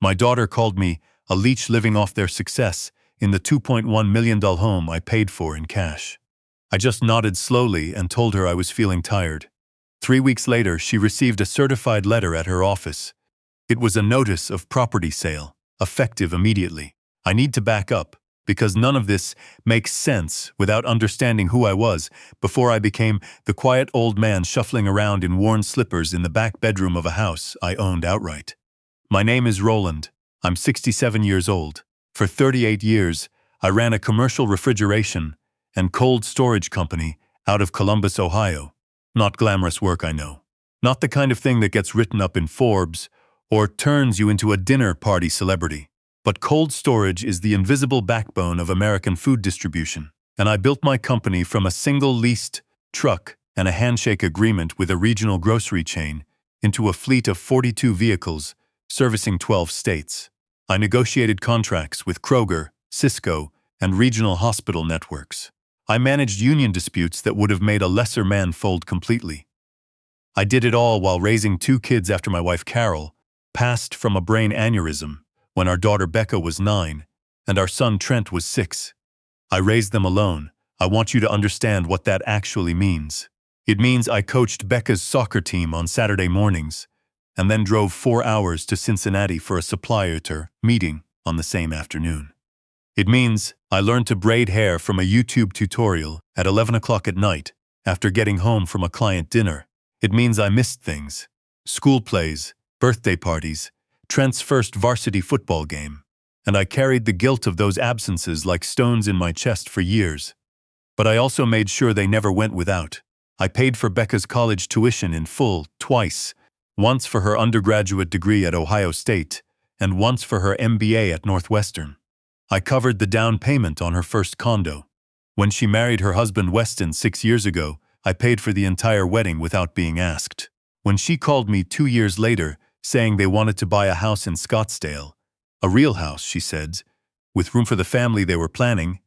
My daughter called me a leech living off their success in the $2.1 million home I paid for in cash. I just nodded slowly and told her I was feeling tired. 3 weeks later, she received a certified letter at her office. It was a notice of property sale, effective immediately. I need to back up, because none of this makes sense without understanding who I was before I became the quiet old man shuffling around in worn slippers in the back bedroom of a house I owned outright. My name is Roland. I'm 67 years old. For 38 years, I ran a commercial refrigeration and cold storage company out of Columbus, Ohio. Not glamorous work, I know. Not the kind of thing that gets written up in Forbes or turns you into a dinner party celebrity. But cold storage is the invisible backbone of American food distribution, and I built my company from a single leased truck and a handshake agreement with a regional grocery chain into a fleet of 42 vehicles servicing 12 states. I negotiated contracts with Kroger, Cisco, and regional hospital networks. I managed union disputes that would have made a lesser man fold completely. I did it all while raising 2 kids after my wife Carol passed from a brain aneurysm when our daughter Becca was 9 and our son Trent was 6. I raised them alone. I want you to understand what that actually means. It means I coached Becca's soccer team on Saturday mornings and then drove 4 hours to Cincinnati for a supplier meeting on the same afternoon. It means I learned to braid hair from a YouTube tutorial at 11 o'clock at night after getting home from a client dinner. It means I missed things: school plays, birthday parties, Trent's first varsity football game, and I carried the guilt of those absences like stones in my chest for years. But I also made sure they never went without. I paid for Becca's college tuition in full, twice, once for her undergraduate degree at Ohio State, and once for her MBA at Northwestern. I covered the down payment on her first condo. When she married her husband Weston 6 years ago, I paid for the entire wedding without being asked. When she called me 2 years later, saying they wanted to buy a house in Scottsdale, a real house, she said, with room for the family they were planning,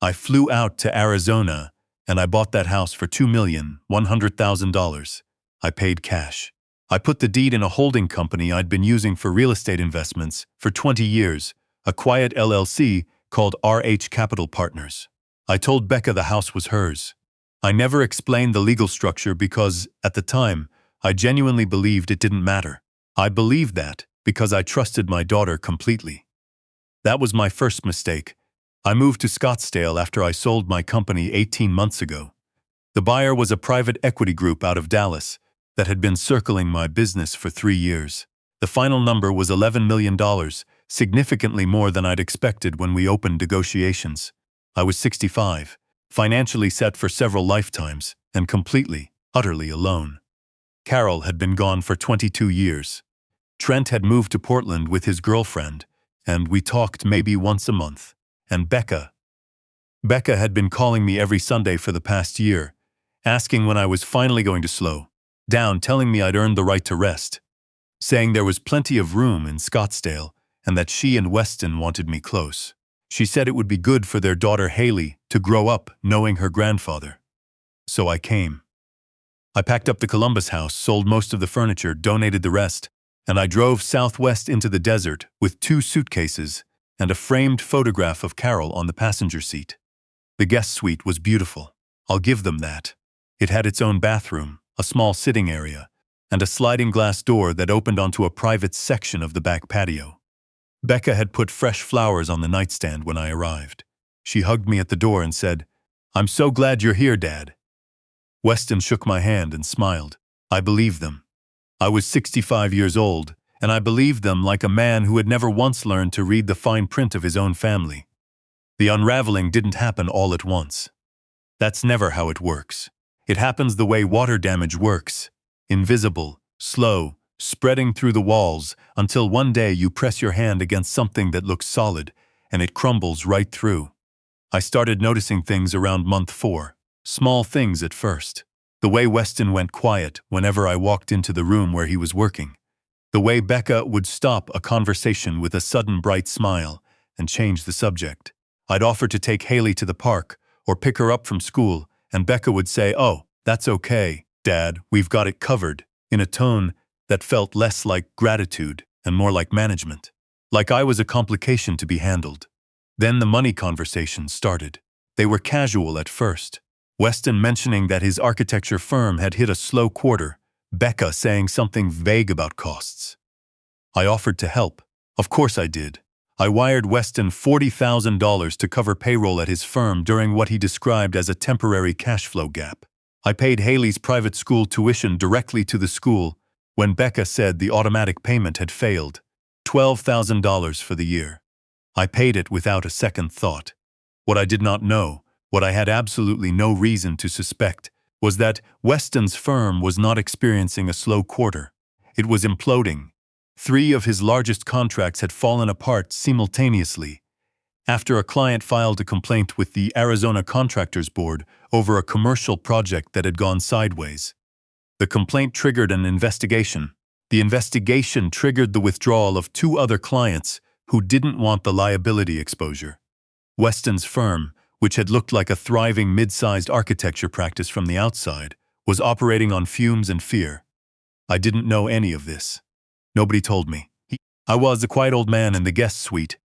I flew out to Arizona and I bought that house for $2,100,000. I paid cash. I put the deed in a holding company I'd been using for real estate investments for 20 years, a quiet LLC called RH Capital Partners. I told Becca the house was hers. I never explained the legal structure because, at the time, I genuinely believed it didn't matter. I believed that because I trusted my daughter completely. That was my first mistake. I moved to Scottsdale after I sold my company 18 months ago. The buyer was a private equity group out of Dallas that had been circling my business for 3 years. The final number was $11 million, significantly more than I'd expected when we opened negotiations. I was 65, financially set for several lifetimes, and completely, utterly alone. Carol had been gone for 22 years. Trent had moved to Portland with his girlfriend, and we talked maybe once a month. And Becca had been calling me every Sunday for the past year, asking when I was finally going to slow down, telling me I'd earned the right to rest, saying there was plenty of room in Scottsdale and that she and Weston wanted me close. She said it would be good for their daughter Haley to grow up knowing her grandfather. So I came. I packed up the Columbus house, sold most of the furniture, donated the rest, and I drove southwest into the desert with 2 suitcases and a framed photograph of Carol on the passenger seat. The guest suite was beautiful. I'll give them that. It had its own bathroom, a small sitting area, and a sliding glass door that opened onto a private section of the back patio. Becca had put fresh flowers on the nightstand when I arrived. She hugged me at the door and said, "I'm so glad you're here, Dad." Weston shook my hand and smiled. I believed them. I was 65 years old, and I believed them like a man who had never once learned to read the fine print of his own family. The unraveling didn't happen all at once. That's never how it works. It happens the way water damage works: invisible, slow, spreading through the walls until one day you press your hand against something that looks solid and it crumbles right through. I started noticing things around month 4. Small things at first. The way Weston went quiet whenever I walked into the room where he was working. The way Becca would stop a conversation with a sudden bright smile and change the subject. I'd offer to take Haley to the park or pick her up from school, and Becca would say, "Oh, that's okay, Dad, we've got it covered," in a tone that felt less like gratitude and more like management. like I was a complication to be handled. Then the money conversation started. They were casual at first. Weston mentioning that his architecture firm had hit a slow quarter, Becca saying something vague about costs. I offered to help. Of course I did. I wired Weston $40,000 to cover payroll at his firm during what he described as a temporary cash flow gap. I paid Haley's private school tuition directly to the school when Becca said the automatic payment had failed. $12,000 for the year. I paid it without a second thought. What I did not know, what I had absolutely no reason to suspect, was that Weston's firm was not experiencing a slow quarter. It was imploding. 3 of his largest contracts had fallen apart simultaneously after a client filed a complaint with the Arizona Contractors Board over a commercial project that had gone sideways. The complaint triggered an investigation. The investigation triggered the withdrawal of 2 other clients who didn't want the liability exposure. Weston's firm, which had looked like a thriving mid-sized architecture practice from the outside, was operating on fumes and fear. I didn't know any of this. Nobody told me. I was a quiet old man in the guest suite,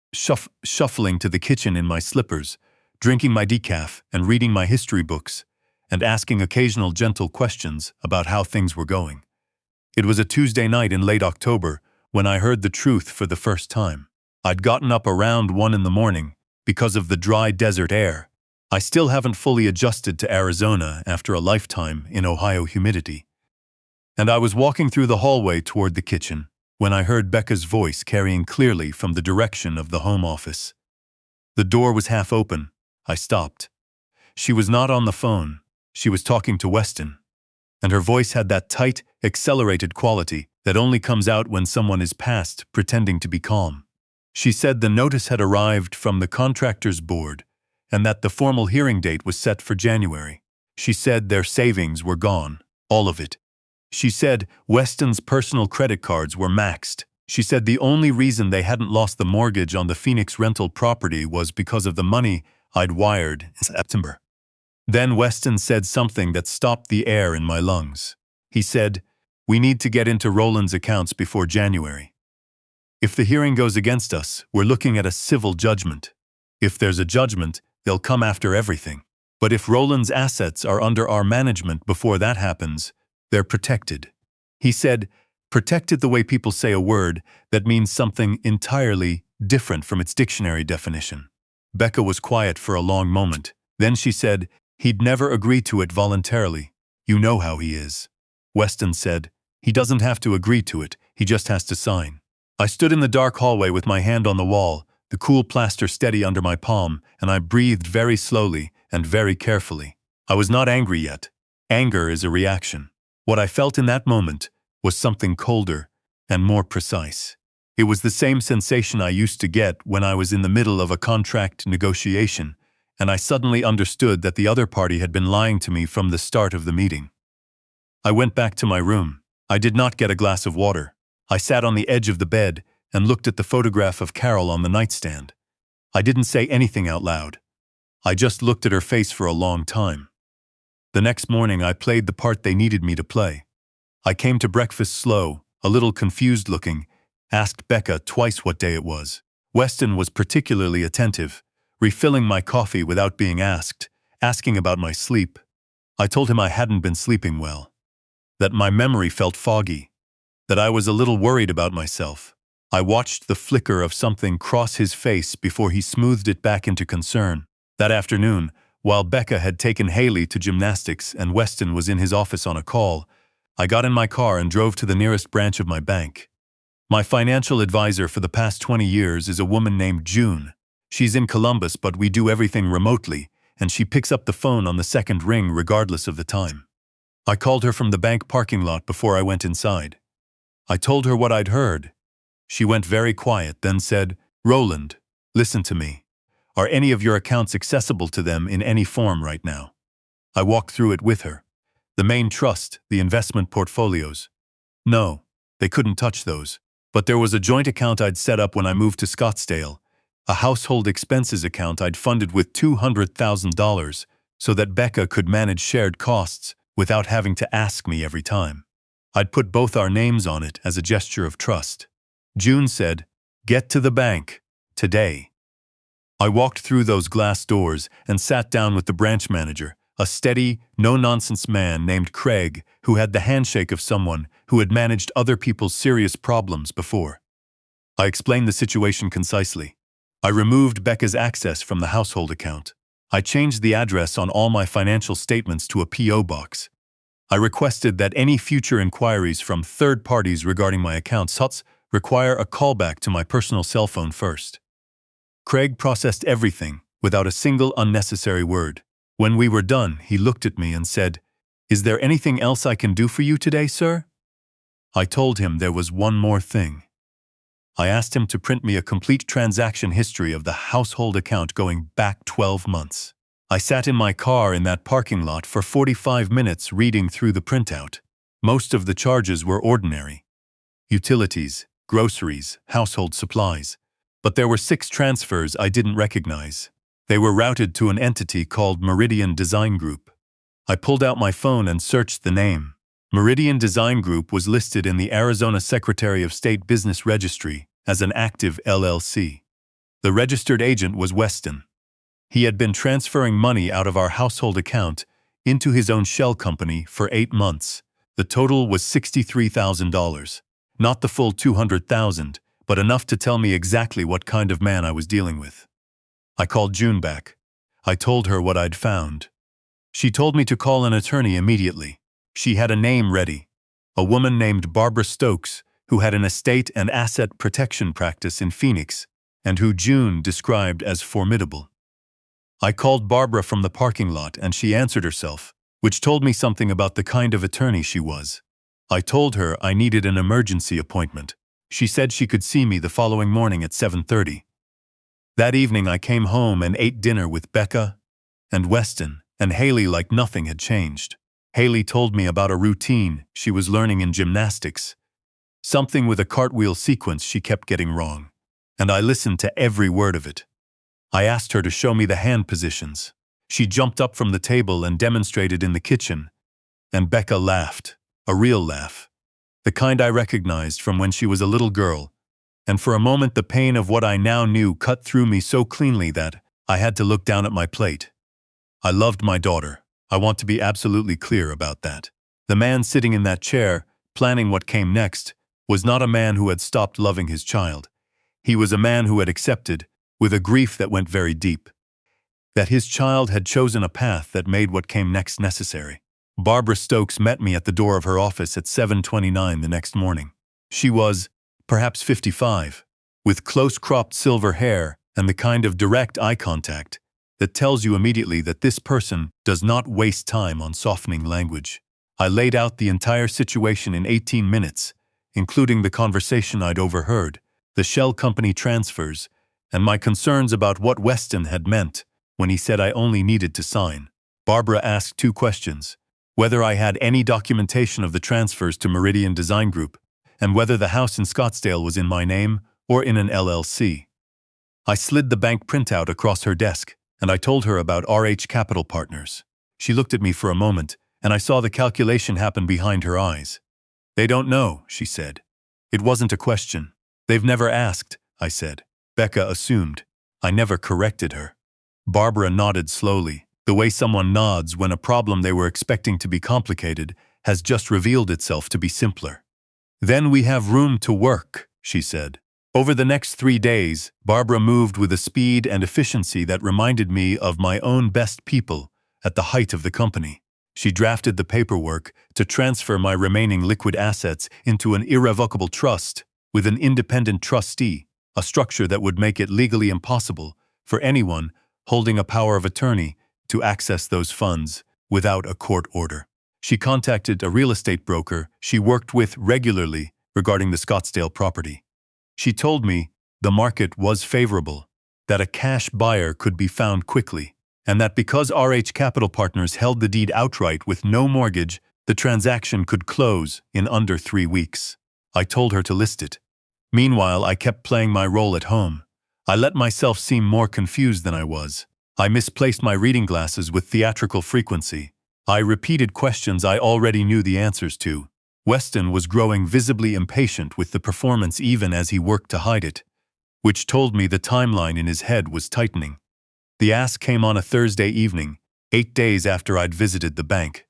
shuffling to the kitchen in my slippers, drinking my decaf and reading my history books, and asking occasional gentle questions about how things were going. It was a Tuesday night in late October when I heard the truth for the first time. I'd gotten up around 1 in the morning because of the dry desert air. I still haven't fully adjusted to Arizona after a lifetime in Ohio humidity. And I was walking through the hallway toward the kitchen when I heard Becca's voice carrying clearly from the direction of the home office. The door was half open. I stopped. She was not on the phone. She was talking to Weston. And her voice had that tight, accelerated quality that only comes out when someone is past pretending to be calm. She said the notice had arrived from the Contractors Board and that the formal hearing date was set for January. She said their savings were gone, all of it. She said Weston's personal credit cards were maxed. She said the only reason they hadn't lost the mortgage on the Phoenix rental property was because of the money I'd wired in September. Then Weston said something that stopped the air in my lungs. He said, "We need to get into Roland's accounts before January. If the hearing goes against us, we're looking at a civil judgment. If there's a judgment, they'll come after everything. But if Roland's assets are under our management before that happens, they're protected." He said, protected the way people say a word that means something entirely different from its dictionary definition. Becca was quiet for a long moment. Then she said, "He'd never agree to it voluntarily. You know how he is." Weston said, "He doesn't have to agree to it, he just has to sign." I stood in the dark hallway with my hand on the wall, the cool plaster steady under my palm, and I breathed very slowly and very carefully. I was not angry yet. Anger is a reaction. What I felt in that moment was something colder and more precise. It was the same sensation I used to get when I was in the middle of a contract negotiation, and I suddenly understood that the other party had been lying to me from the start of the meeting. I went back to my room. I did not get a glass of water. I sat on the edge of the bed and looked at the photograph of Carol on the nightstand. I didn't say anything out loud. I just looked at her face for a long time. The next morning I played the part they needed me to play. I came to breakfast slow, a little confused looking, asked Becca twice what day it was. Weston was particularly attentive, refilling my coffee without being asked, asking about my sleep. I told him I hadn't been sleeping well, that my memory felt foggy, that I was a little worried about myself. I watched the flicker of something cross his face before he smoothed it back into concern. That afternoon, while Becca had taken Haley to gymnastics and Weston was in his office on a call, I got in my car and drove to the nearest branch of my bank. My financial advisor for the past 20 years is a woman named June. She's in Columbus, but we do everything remotely, and she picks up the phone on the second ring regardless of the time. I called her from the bank parking lot before I went inside. I told her what I'd heard. She went very quiet, then said, "Roland, listen to me. Are any of your accounts accessible to them in any form right now?" I walked through it with her. The main trust, the investment portfolios. No, they couldn't touch those. But there was a joint account I'd set up when I moved to Scottsdale, a household expenses account I'd funded with $200,000 so that Becca could manage shared costs without having to ask me every time. I'd put both our names on it as a gesture of trust. June said, Get to the bank. Today. I walked through those glass doors and sat down with the branch manager, a steady, no-nonsense man named Craig who had the handshake of someone who had managed other people's serious problems before. I explained the situation concisely. I removed Becca's access from the household account. I changed the address on all my financial statements to a P.O. box. I requested that any future inquiries from third parties regarding my accounts require a callback to my personal cell phone first. Craig processed everything without a single unnecessary word. When we were done, he looked at me and said, "Is there anything else I can do for you today, sir?" I told him there was one more thing. I asked him to print me a complete transaction history of the household account going back 12 months. I sat in my car in that parking lot for 45 minutes reading through the printout. Most of the charges were ordinary. Utilities, groceries, household supplies. But there were 6 transfers I didn't recognize. They were routed to an entity called Meridian Design Group. I pulled out my phone and searched the name. Meridian Design Group was listed in the Arizona Secretary of State Business Registry as an active LLC. The registered agent was Weston. He had been transferring money out of our household account into his own shell company for 8 months. The total was $63,000. Not the full $200,000, but enough to tell me exactly what kind of man I was dealing with. I called June back. I told her what I'd found. She told me to call an attorney immediately. She had a name ready, a woman named Barbara Stokes, who had an estate and asset protection practice in Phoenix, and who June described as formidable. I called Barbara from the parking lot and she answered herself, which told me something about the kind of attorney she was. I told her I needed an emergency appointment. She said she could see me the following morning at 7:30. That evening I came home and ate dinner with Becca and Weston and Haley like nothing had changed. Haley told me about a routine she was learning in gymnastics, something with a cartwheel sequence she kept getting wrong, and I listened to every word of it. I asked her to show me the hand positions. She jumped up from the table and demonstrated in the kitchen, and Becca laughed, a real laugh, the kind I recognized from when she was a little girl, and for a moment the pain of what I now knew cut through me so cleanly that I had to look down at my plate. I loved my daughter. I want to be absolutely clear about that. The man sitting in that chair, planning what came next, was not a man who had stopped loving his child. He was a man who had accepted, with a grief that went very deep, that his child had chosen a path that made what came next necessary. Barbara Stokes met me at the door of her office at 7:29 the next morning. She was, perhaps 55, with close-cropped silver hair and the kind of direct eye contact that tells you immediately that this person does not waste time on softening language. I laid out the entire situation in 18 minutes, including the conversation I'd overheard, the shell company transfers, and my concerns about what Weston had meant when he said I only needed to sign. Barbara asked 2 questions: whether I had any documentation of the transfers to Meridian Design Group, and whether the house in Scottsdale was in my name or in an LLC. I slid the bank printout across her desk, and I told her about RH Capital Partners. She looked at me for a moment, and I saw the calculation happen behind her eyes. "They don't know," she said. It wasn't a question. "They've never asked," I said. Becca assumed. I never corrected her. Barbara nodded slowly, the way someone nods when a problem they were expecting to be complicated has just revealed itself to be simpler. "Then we have room to work," she said. Over the next 3 days, Barbara moved with a speed and efficiency that reminded me of my own best people at the height of the company. She drafted the paperwork to transfer my remaining liquid assets into an irrevocable trust with an independent trustee, a structure that would make it legally impossible for anyone holding a power of attorney to access those funds without a court order. She contacted a real estate broker she worked with regularly regarding the Scottsdale property. She told me the market was favorable, that a cash buyer could be found quickly, and that because RH Capital Partners held the deed outright with no mortgage, the transaction could close in under 3 weeks. I told her to list it. Meanwhile, I kept playing my role at home. I let myself seem more confused than I was. I misplaced my reading glasses with theatrical frequency. I repeated questions I already knew the answers to. Weston was growing visibly impatient with the performance even as he worked to hide it. which told me the timeline in his head was tightening. The ask came on a Thursday evening, 8 days after I'd visited the bank.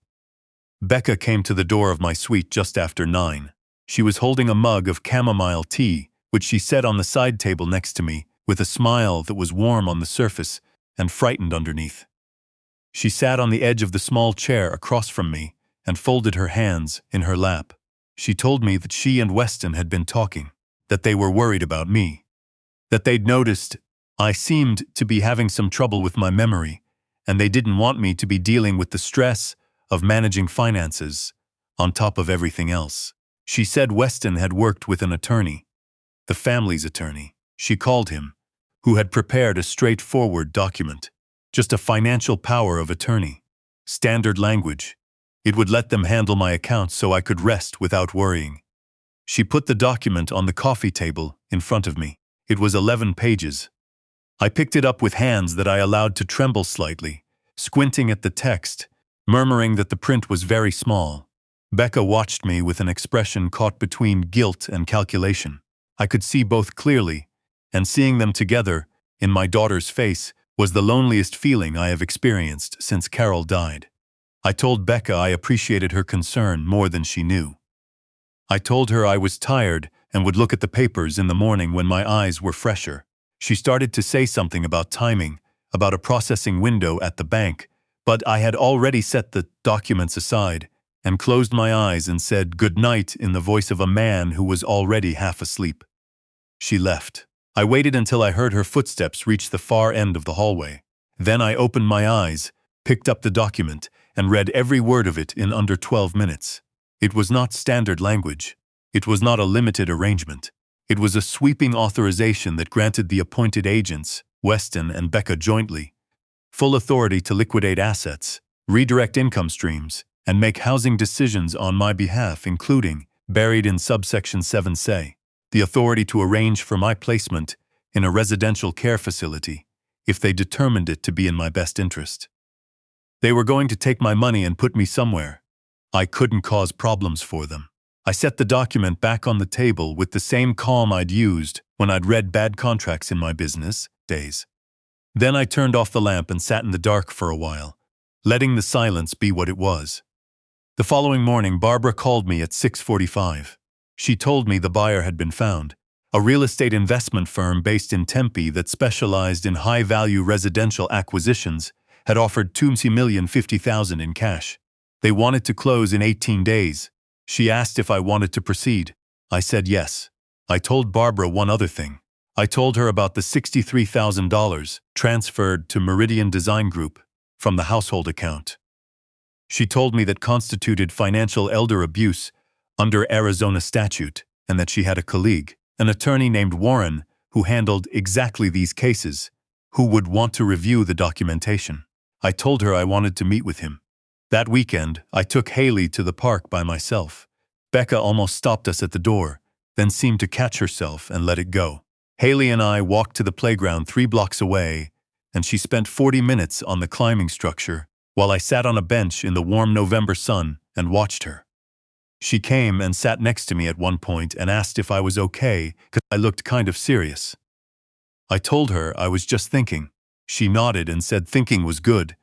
Becca came to the door of my suite just after 9. She was holding a mug of chamomile tea, which she set on the side table next to me, with a smile that was warm on the surface and frightened underneath. She sat on the edge of the small chair across from me and folded her hands in her lap. She told me that she and Weston had been talking, that they were worried about me, that they'd noticed I seemed to be having some trouble with my memory, and they didn't want me to be dealing with the stress of managing finances on top of everything else. She said Weston had worked with an attorney, the family's attorney, she called him, who had prepared a straightforward document, just a financial power of attorney, standard language. It would let them handle my accounts so I could rest without worrying. She put the document on the coffee table in front of me. It was 11 pages. I picked it up with hands that I allowed to tremble slightly, squinting at the text, murmuring that the print was very small. Becca watched me with an expression caught between guilt and calculation. I could see both clearly, and seeing them together, in my daughter's face, was the loneliest feeling I have experienced since Carol died. I told Becca I appreciated her concern more than she knew. I told her I was tired and would look at the papers in the morning when my eyes were fresher. She started to say something about timing, about a processing window at the bank, but I had already set the documents aside and closed my eyes and said good night in the voice of a man who was already half asleep. She left. I waited until I heard her footsteps reach the far end of the hallway. Then I opened my eyes, picked up the document, and read every word of it in under 12 minutes. It was not standard language. It was not a limited arrangement. It was a sweeping authorization that granted the appointed agents, Weston and Becca jointly, full authority to liquidate assets, redirect income streams, and make housing decisions on my behalf, including, buried in subsection 7 say, the authority to arrange for my placement in a residential care facility if they determined it to be in my best interest. They were going to take my money and put me somewhere. I couldn't cause problems for them. I set the document back on the table with the same calm I'd used when I'd read bad contracts in my business days. Then I turned off the lamp and sat in the dark for a while, letting the silence be what it was. The following morning, Barbara called me at 6:45. She told me the buyer had been found, a real estate investment firm based in Tempe that specialized in high-value residential acquisitions had offered $2,050,000 in cash. They wanted to close in 18 days. She asked if I wanted to proceed. I said yes. I told Barbara one other thing. I told her about the $63,000 transferred to Meridian Design Group from the household account. She told me that constituted financial elder abuse under Arizona statute, and that she had a colleague, an attorney named Warren, who handled exactly these cases, who would want to review the documentation. I told her I wanted to meet with him. That weekend, I took Haley to the park by myself. Becca almost stopped us at the door, then seemed to catch herself and let it go. Haley and I walked to the playground 3 blocks away, and she spent 40 minutes on the climbing structure while I sat on a bench in the warm November sun and watched her. She came and sat next to me at one point and asked if I was okay because I looked kind of serious. I told her I was just thinking. She nodded and said thinking was good,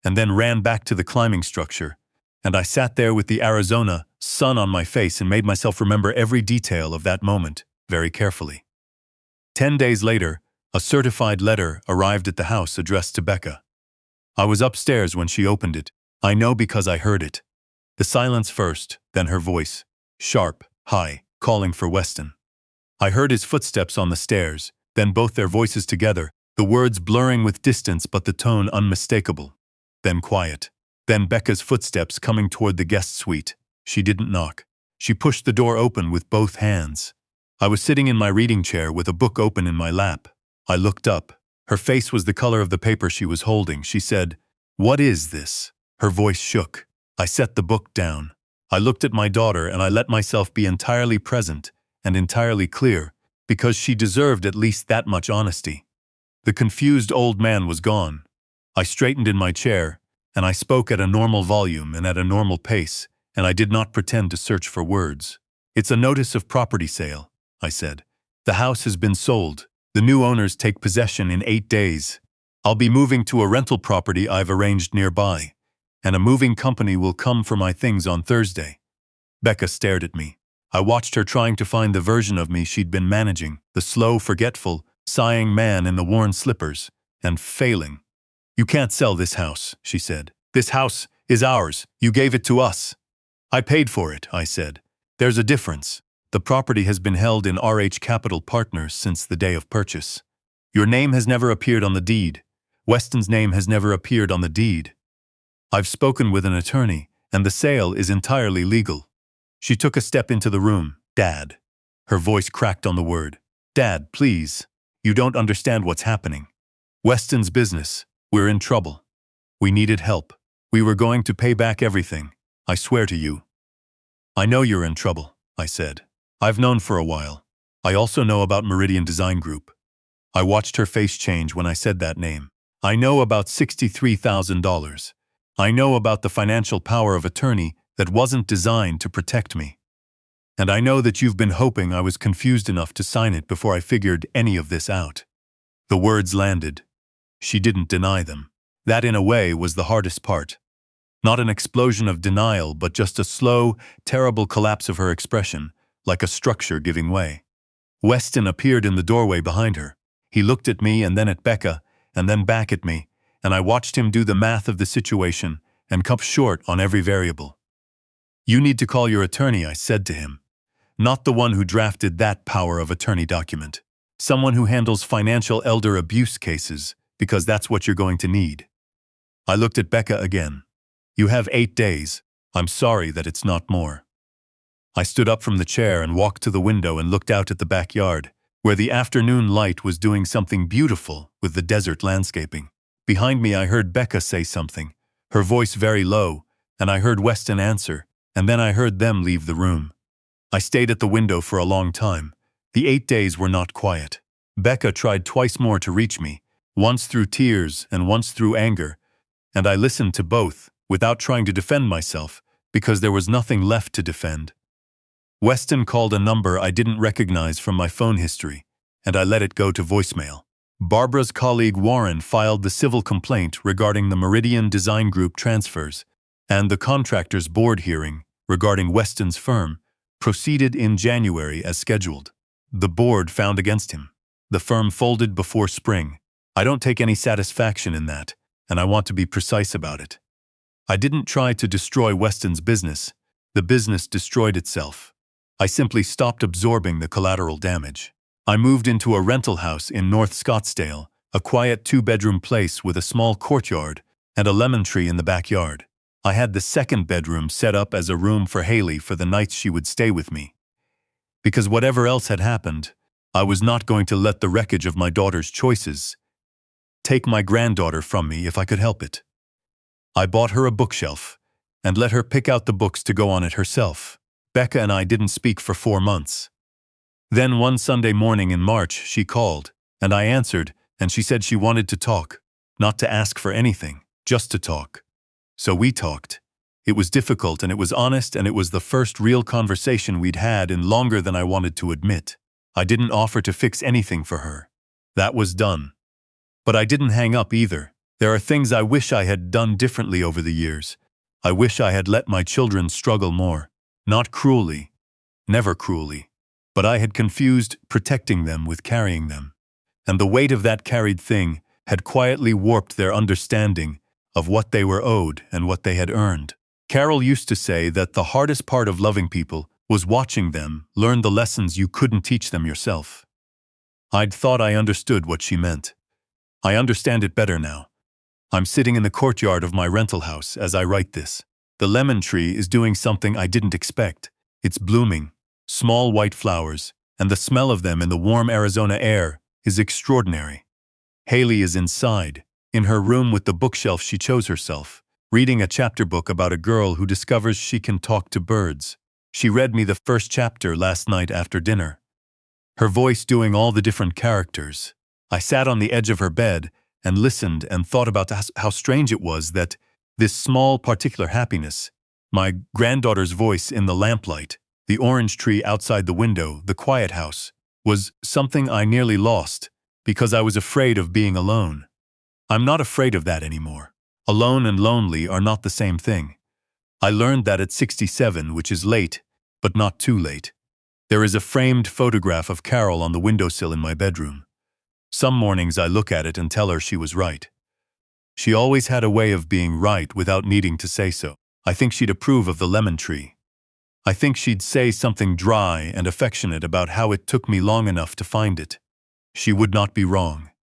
and then ran back to the climbing structure, and I sat there with the Arizona sun on my face and made myself remember every detail of that moment very carefully. 10 days later, a certified letter arrived at the house addressed to Becca. I was upstairs when she opened it. I know because I heard it. The silence first, then her voice, sharp, high, calling for Weston. I heard his footsteps on the stairs, then both their voices together, the words blurring with distance but the tone unmistakable. Then quiet. Then Becca's footsteps coming toward the guest suite. She didn't knock. She pushed the door open with both hands. I was sitting in my reading chair with a book open in my lap. I looked up. Her face was the color of the paper she was holding. She said, "What is this?" Her voice shook. I set the book down. I looked at my daughter and I let myself be entirely present and entirely clear, because she deserved at least that much honesty. The confused old man was gone. I straightened in my chair, and I spoke at a normal volume and at a normal pace, and I did not pretend to search for words. "It's a notice of property sale," I said. "The house has been sold. The new owners take possession in 8 days. I'll be moving to a rental property I've arranged nearby, and a moving company will come for my things on Thursday. Becca stared at me. I watched her trying to find the version of me she'd been managing, the slow, forgetful, sighing man in the worn slippers, and failing. "You can't sell this house," she said. "This house is ours. You gave it to us." "I paid for it," I said. "There's a difference. The property has been held in RH Capital Partners since the day of purchase. Your name has never appeared on the deed. Weston's name has never appeared on the deed. I've spoken with an attorney, and the sale is entirely legal." She took a step into the room. "Dad." Her voice cracked on the word. "Dad, please. You don't understand what's happening. Weston's business. We're in trouble. We needed help. We were going to pay back everything. I swear to you." "I know you're in trouble," I said. "I've known for a while. I also know about Meridian Design Group." I watched her face change when I said that name. "I know about $63,000. I know about the financial power of attorney that wasn't designed to protect me. And I know that you've been hoping I was confused enough to sign it before I figured any of this out." The words landed. She didn't deny them. That, in a way, was the hardest part. Not an explosion of denial, but just a slow, terrible collapse of her expression, like a structure giving way. Weston appeared in the doorway behind her. He looked at me and then at Becca, and then back at me, and I watched him do the math of the situation and come short on every variable. "You need to call your attorney," I said to him. "Not the one who drafted that power of attorney document. Someone who handles financial elder abuse cases, because that's what you're going to need." I looked at Becca again. "You have 8 days. I'm sorry that it's not more." I stood up from the chair and walked to the window and looked out at the backyard, where the afternoon light was doing something beautiful with the desert landscaping. Behind me I heard Becca say something, her voice very low, and I heard Weston answer, and then I heard them leave the room. I stayed at the window for a long time. The 8 days were not quiet. Becca tried twice more to reach me, once through tears and once through anger, and I listened to both, without trying to defend myself, because there was nothing left to defend. Weston called a number I didn't recognize from my phone history, and I let it go to voicemail. Barbara's colleague Warren filed the civil complaint regarding the Meridian Design Group transfers, and the contractors' board hearing regarding Weston's firm proceeded in January as scheduled. The board found against him. The firm folded before spring. I don't take any satisfaction in that, and I want to be precise about it. I didn't try to destroy Weston's business. The business destroyed itself. I simply stopped absorbing the collateral damage. I moved into a rental house in North Scottsdale, a quiet 2-bedroom place with a small courtyard and a lemon tree in the backyard. I had the second bedroom set up as a room for Haley for the nights she would stay with me. Because whatever else had happened, I was not going to let the wreckage of my daughter's choices take my granddaughter from me if I could help it. I bought her a bookshelf and let her pick out the books to go on it herself. Becca and I didn't speak for 4 months. Then one Sunday morning in March, she called, and I answered, and she said she wanted to talk, not to ask for anything, just to talk. So we talked. It was difficult and it was honest, and it was the first real conversation we'd had in longer than I wanted to admit. I didn't offer to fix anything for her. That was done. But I didn't hang up either. There are things I wish I had done differently over the years. I wish I had let my children struggle more. Not cruelly. Never cruelly. But I had confused protecting them with carrying them. And the weight of that carried thing had quietly warped their understanding of what they were owed and what they had earned. Carol used to say that the hardest part of loving people was watching them learn the lessons you couldn't teach them yourself. I'd thought I understood what she meant. I understand it better now. I'm sitting in the courtyard of my rental house as I write this. The lemon tree is doing something I didn't expect. It's blooming, small white flowers, and the smell of them in the warm Arizona air is extraordinary. Haley is inside, in her room with the bookshelf she chose herself, reading a chapter book about a girl who discovers she can talk to birds. She read me the first chapter last night after dinner. Her voice doing all the different characters. I sat on the edge of her bed and listened and thought about how strange it was that this small particular happiness, my granddaughter's voice in the lamplight, the orange tree outside the window, the quiet house, was something I nearly lost because I was afraid of being alone. I'm not afraid of that anymore. Alone and lonely are not the same thing. I learned that at 67, which is late, but not too late. There is a framed photograph of Carol on the windowsill in my bedroom. Some mornings I look at it and tell her she was right. She always had a way of being right without needing to say so. I think she'd approve of the lemon tree. I think she'd say something dry and affectionate about how it took me long enough to find it. She would not be wrong.